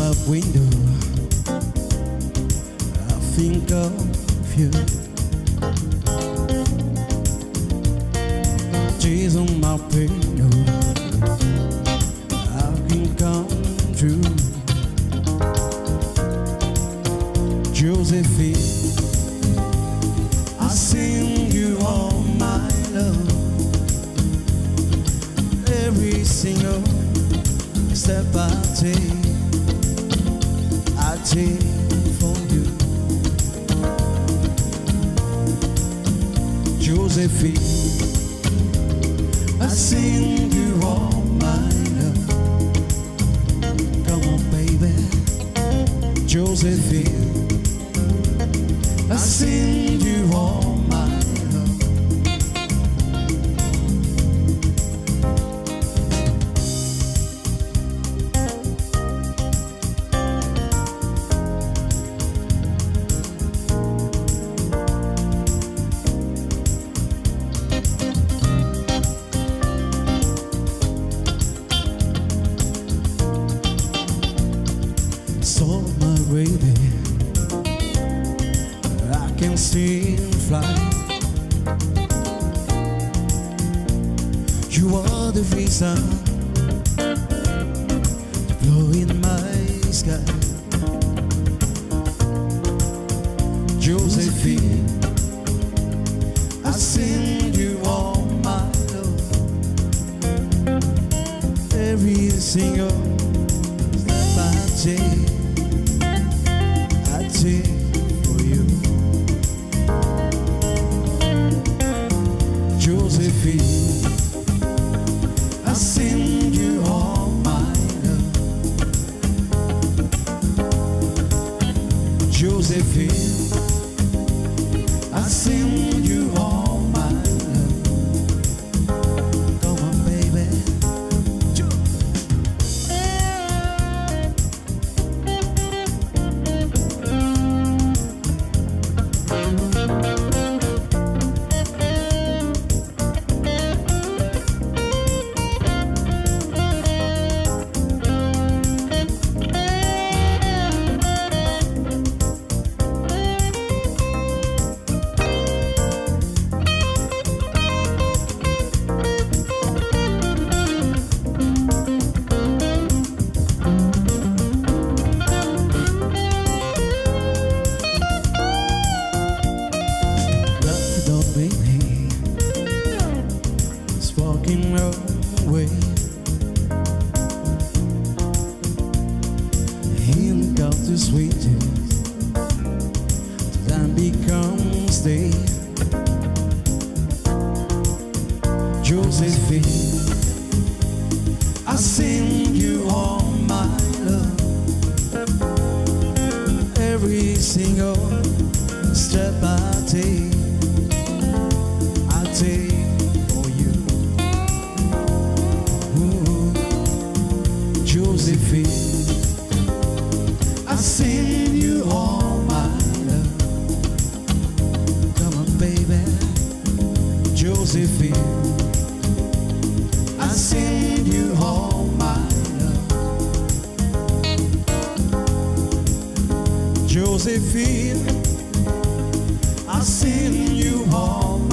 my window, I think of you. Tears on my pillow, I can come true. Josephine, I sing you all my love. Every single step I take for you. Josephine, I sing you all my love. Come on, baby. Josephine, I sing you all my love. So my baby, I can still fly. You are the reason to blow in my sky. Josephine, I sing you all my love. Every single step I take for you. Josephine, I sing you all my love. Josephine, I sing you all my love. Come on, baby. Josephine, I sing you all my love. Every single step I take for you. Ooh, Josephine, I sing you all my love. Come on, baby. Josephine, I sing you all my love. Josephine, I sing you all my love.